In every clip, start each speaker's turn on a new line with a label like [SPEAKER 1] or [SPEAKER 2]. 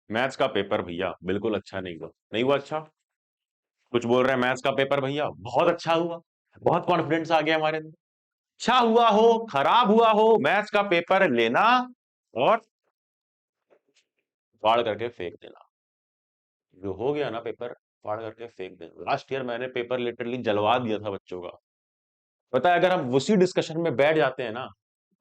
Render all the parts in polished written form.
[SPEAKER 1] Maths का paper भैया बिल्कुल अच्छा नहीं हुआ, नहीं हुआ अच्छा। कुछ बोल रहे हैं मैथ्स का पेपर भैया बहुत अच्छा हुआ, बहुत कॉन्फिडेंस आ गया हमारे अंदर। अच्छा हुआ हो खराब हुआ हो, मैथ्स का पेपर लेना और फाड़ करके फेंक देना। जो हो गया ना पेपर, फाड़ करके फेंक देना। लास्ट ईयर मैंने पेपर लिटरली जलवा दिया था बच्चों का। पता है, अगर हम उसी डिस्कशन में बैठ जाते हैं ना,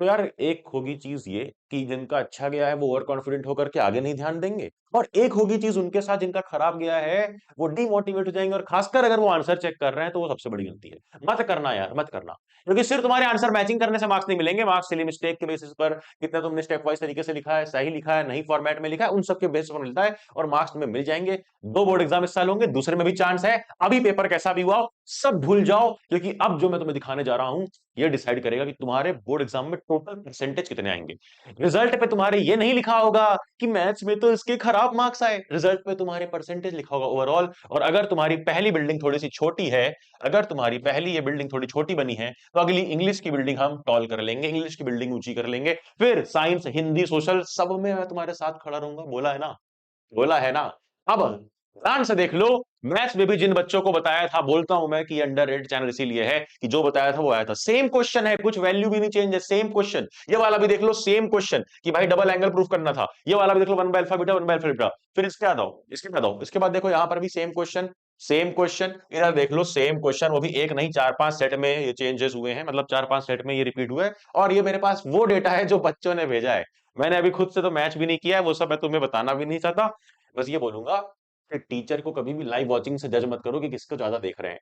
[SPEAKER 1] तो यार एक होगी चीज ये कि जिनका अच्छा गया है वो ओवर कॉन्फिडेंट होकर के आगे नहीं ध्यान देंगे, और एक होगी चीज उनके साथ जिनका खराब गया है वो डिमोटिवेट हो जाएंगे। और खासकर अगर वो आंसर चेक कर रहे हैं तो वो सबसे बड़ी गलती है। मत करना यार, मत करना। क्योंकि सिर्फ तुम्हारे आंसर मैचिंग करने से मार्क्स नहीं मिलेंगे। मार्क्स सिली मिस्टेक के बेसिस पर, कितना तुमने स्टेप वाइज तरीके से लिखा है, सही लिखा है नहीं फॉर्मेट में लिखा है, उन सबके बेसिस पर मिलता है और मार्क्स तुम्हें मिल जाएंगे। दो बोर्ड एग्जाम इस साल होंगे, दूसरे में भी चांस है। अभी पेपर कैसा भी हुआ सब भूल जाओ, क्योंकि अब जो मैं तुम्हें दिखाने जा रहा हूं ये डिसाइड करेगा कि तुम्हारे बोर्ड एग्जाम में टोटल परसेंटेज कितने आएंगे। रिजल्ट पे तुम्हारे ये नहीं लिखा होगा कि मैथ्स में तो इसके खराब मार्क्स आए, रिजल्ट पे तुम्हारे परसेंटेज लिखा होगा ओवरऑल। और अगर तुम्हारी पहली बिल्डिंग थोड़ी सी छोटी है, अगर तुम्हारी पहली ये बिल्डिंग थोड़ी छोटी बनी है, तो अगली इंग्लिश की बिल्डिंग हम टॉल कर लेंगे, इंग्लिश की बिल्डिंग ऊंची कर लेंगे। फिर साइंस हिंदी सोशल सब में मैं तुम्हारे साथ खड़ा रहूंगा। बोला है ना, बोला है ना। अब ध्यान से देख लो, मैथ्स में भी जिन बच्चों को बताया था, बोलता हूं मैं कि अंडररेटेड चैनल इसीलिए है कि जो बताया था वो आया था। सेम क्वेश्चन है, कुछ वैल्यू भी नहीं चेंज है, सेम क्वेश्चन। ये वाला भी देख लो सेम क्वेश्चन कि भाई डबल एंगल प्रूफ करना था। ये वाला भी देख लो, one by alpha beta one by alpha beta. फिर इसके बाद आओ, इसके बाद आओ, इसके बाद देखो यहां पर भी सेम क्वेश्चन, सेम क्वेश्चन। इधर देख लो सेम क्वेश्चन, वो भी एक नहीं चार पांच सेट में ये चेंजेस हुए हैं, मतलब चार पांच सेट में ये रिपीट हुआ है। और ये मेरे पास वो डेटा है जो बच्चों ने भेजा है। मैंने अभी खुद से तो मैच भी नहीं किया है, वो सब मैं तुम्हें बताना भी नहीं चाहता। बस ये बोलूंगा कि टीचर को कभी भी लाइव वॉचिंग से जज मत करो कि किसको ज्यादा देख रहे हैं।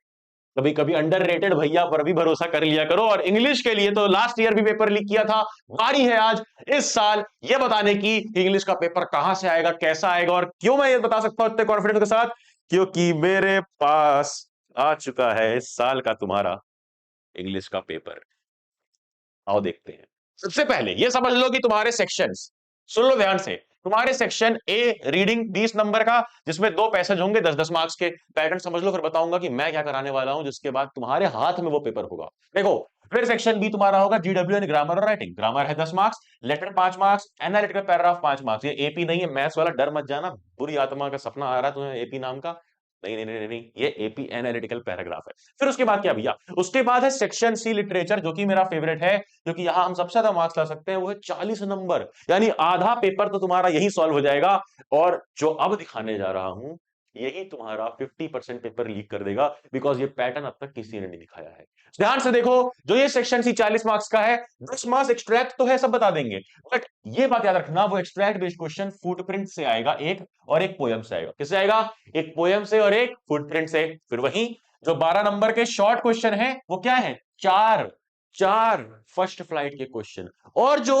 [SPEAKER 1] कभी कभी अंडररेटेड भैया पर भी भरोसा कर लिया करो। और इंग्लिश के लिए तो लास्ट ईयर भी पेपर लीक किया था, बारी है आज इस साल ये बताने की कि इंग्लिश का पेपर कहां से आएगा, कैसा आएगा। और क्यों मैं ये बता सकता हूं इतने कॉन्फिडेंस के साथ, क्योंकि मेरे पास आ चुका है इस साल का तुम्हारा इंग्लिश का पेपर। आओ देखते हैं। सबसे पहले ये समझ लो कि तुम्हारे सेक्शंस, सुन लो ध्यान से। तुम्हारे सेक्शन ए रीडिंग 20 नंबर का, जिसमें दो पैसेज होंगे 10-10 मार्क्स के। पैटर्न समझ लो, फिर बताऊंगा कि मैं क्या कराने वाला हूं, जिसके बाद तुम्हारे हाथ में वो पेपर होगा। देखो, फिर सेक्शन बी तुम्हारा होगा जीडब्ल्यू एंड ग्रामर और राइटिंग। ग्रामर है 10 marks, letter 5 marks, analytical paragraph 5 marks. ये एपी नहीं है मैथ्स वाला, डर मत जाना। बुरी आत्मा का सपना आ रहा है तुम्हें एपी नाम का। नहीं नहीं नहीं नहीं, ये एपी एनालिटिकल पैराग्राफ है। फिर उसके बाद क्या भैया, उसके बाद है सेक्शन सी लिटरेचर, जो कि मेरा फेवरेट है, क्योंकि यहां हम सबसे ज्यादा मार्क्स ला सकते हैं। वो है 40 नंबर, यानी आधा पेपर तो तुम्हारा यही सॉल्व हो जाएगा। और जो अब दिखाने जा रहा हूं यही तुम्हारा 50% पेपर लीक कर देगा, बिकॉज ये पैटर्न अब तक किसी ने नहीं दिखाया है। ध्यान से देखो, जो ये सेक्शन सी 40 मार्क्स का है, 10 मार्क्स एक्सट्रैक्ट तो है, सब बता देंगे। बट ये बात याद रखना, वो एक्सट्रैक्ट बेस्ड क्वेश्चन फुटप्रिंट से आएगा एक, और एक पोयम से आएगा। किससे आएगा? एक पोयम से और एक फुटप्रिंट से। फिर वही जो 12 नंबर के शॉर्ट क्वेश्चन है वो क्या है? चार, चार फर्स्ट फ्लाइट के क्वेश्चन। और जो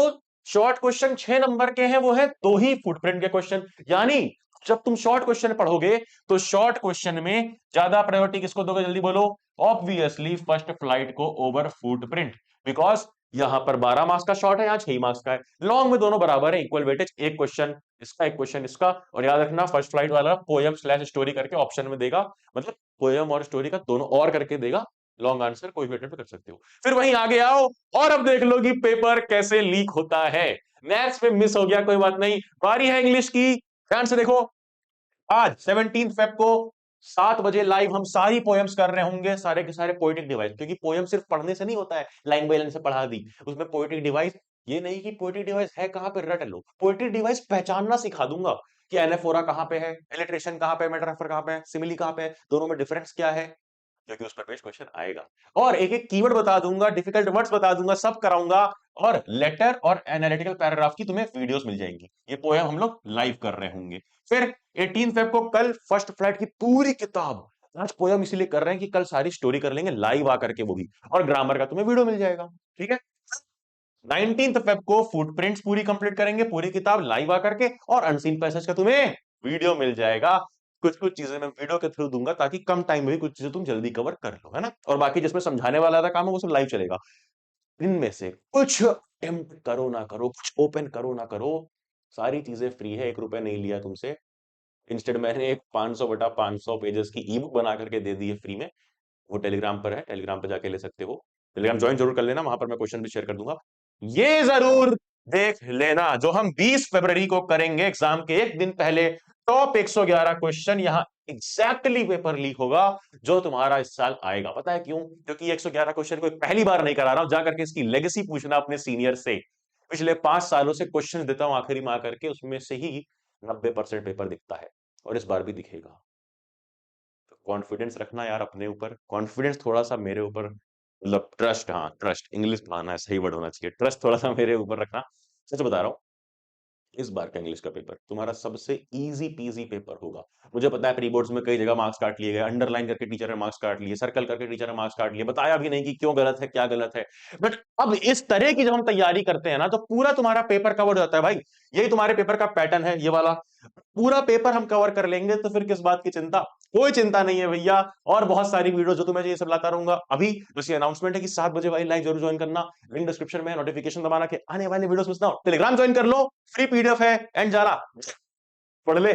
[SPEAKER 1] शॉर्ट क्वेश्चन 6 नंबर के हैं वो है दो ही फुटप्रिंट के क्वेश्चन। यानी जब तुम शॉर्ट क्वेश्चन पढ़ोगे तो शॉर्ट क्वेश्चन में ज्यादा प्रायोरिटी किसको दोगे, जल्दी बोलो? ऑब्वियसली फर्स्ट फ्लाइट को ओवर फुटप्रिंट। बिकॉज यहां पर 12 मार्क्स का शॉर्ट है, यहां 6 मार्क्स का है। लॉन्ग में दोनों बराबर है, इक्वल वेटेज, एक क्वेश्चन इसका एक क्वेश्चन इसका। और याद रखना फर्स्ट फ्लाइट वाला पोयम स्लैश स्टोरी करके ऑप्शन में देगा, मतलब पोयम और स्टोरी का दोनों और करके देगा। लॉन्ग आंसर कोई भी अटेम्प्ट कर सकते हो। फिर वहीं आगे आओ और अब देख लो कि पेपर कैसे लीक होता है। मैथ्स में मिस हो गया, कोई बात नहीं, बारी है इंग्लिश की। ध्यान से देखो, आज 17 फेब को 7 बजे लाइव हम सारी पोएम्स कर रहे होंगे, सारे के सारे पोएटिक डिवाइस। क्योंकि पोएम सिर्फ पढ़ने से नहीं होता है, लाइन बाय लाइन से पढ़ा दी, उसमें पोएटिक डिवाइस। ये नहीं कि पोएटिक डिवाइस है कहां पे रट लो, पोएटिक डिवाइस पहचानना सिखा दूंगा कि एनाफोरा कहां पे है, इलिट्रेशन कहां पे है, मेटाफर कहां पे है, सिमिली कहां पे है, दोनों में डिफरेंस क्या है, क्योंकि उस पर बेस्ड क्वेश्चन आएगा। और एक एक कीवर्ड बता दूंगा, डिफिकल्ट वर्ड्स बता दूंगा, सब कराऊंगा। और लेटर और एनालिटिकल पैराग्राफ की तुम्हें वीडियोस मिल जाएंगी। ये पोएम हम लोग लाइव कर रहे होंगे। फिर 18 फेब को कल फर्स्ट फ्लाइट की पूरी किताब, आज पोएम इसीलिए कर रहे हैं कि कल सारी स्टोरी कर लेंगे लाइव आकर के, वो भी। और ग्रामर का तुम्हें वीडियो मिल जाएगा, ठीक है। 19 फेब को फुटप्रिंट्स पूरी कंप्लीट करेंगे, पूरी किताब लाइव आकर के, और अनसीन पैसेज का तुम्हें वीडियो मिल जाएगा। कुछ कुछ चीजें मैं वीडियो के थ्रू दूंगा ताकि कम टाइम में भी कुछ चीजें तुम जल्दी कवर कर लो, है ना। और बाकी जिसमें समझाने वाला था काम है वो सब लाइव चलेगा। इनमें से कुछ अटेम्प्ट करो ना करो, कुछ ओपन करो ना करो, सारी चीजें फ्री है, 1 रुपए नहीं लिया तुमसे। इंस्टेड मैंने एक 500 बटा 500 पेजेस की ई बुक बना करके दे दी है फ्री में। वो टेलीग्राम पर है, टेलीग्राम पर जाके ले सकते हो। टेलीग्राम ज्वाइन जरूर कर लेना, वहां पर मैं क्वेश्चन भी शेयर कर दूंगा। ये जरूर देख लेना, जो हम 20 फरवरी को करेंगे एग्जाम के एक दिन पहले, टॉप 111 क्वेश्चन यहां एग्जैक्टली पेपर लीक होगा जो तुम्हारा इस साल आएगा। पता है क्यों? क्योंकि 111 क्वेश्चन को पहली बार नहीं करा रहा हूं, जाकर के इसकी लेगेसी पूछना अपने सीनियर से। पिछले 5 सालों से क्वेश्चन देता हूं आखिरी माह करके, उसमें से ही 90% पेपर दिखता है, और इस बार भी दिखेगा। तो कॉन्फिडेंस रखना यार अपने ऊपर, कॉन्फिडेंस थोड़ा सा मेरे ऊपर, मतलब ट्रस्ट, हाँ ट्रस्ट, इंग्लिश बनाना है, सही वर्ड होना चाहिए, ट्रस्ट थोड़ा सा मेरे ऊपर रखना। सच बता रहा हूँ, इस बार का इंग्लिश का पेपर तुम्हारा सबसे इजी पीजी पेपर होगा। मुझे पता है प्री बोर्ड्स में कई जगह मार्क्स काट लिए गए, अंडरलाइन करके टीचर ने मार्क्स काट लिए, सर्कल करके टीचर ने मार्क्स काट लिए, बताया भी नहीं कि क्यों गलत है क्या गलत है। बट अब इस तरह की जब हम तैयारी करते हैं ना, तो पूरा तुम्हारा पेपर कवर हो जाता है भाई। यही तुम्हारे पेपर का पैटर्न है, ये वाला पूरा पेपर हम कवर कर लेंगे, तो फिर किस बात की चिंता? कोई चिंता नहीं है भैया। और बहुत सारी वीडियो जो तुम्हें ये सब लाता रहूंगा। अभी बस ये अनाउंसमेंट है कि 7 बजे वाली लाइव जरूर ज्वाइन करना, लिंक डिस्क्रिप्शन में, नोटिफिकेशन दबाना के आने वाले वीडियोस मिस ना हो। टेलीग्राम ज्वाइन कर लो, फ्री पीडीएफ है, एंड जा रहा, पढ़ ले।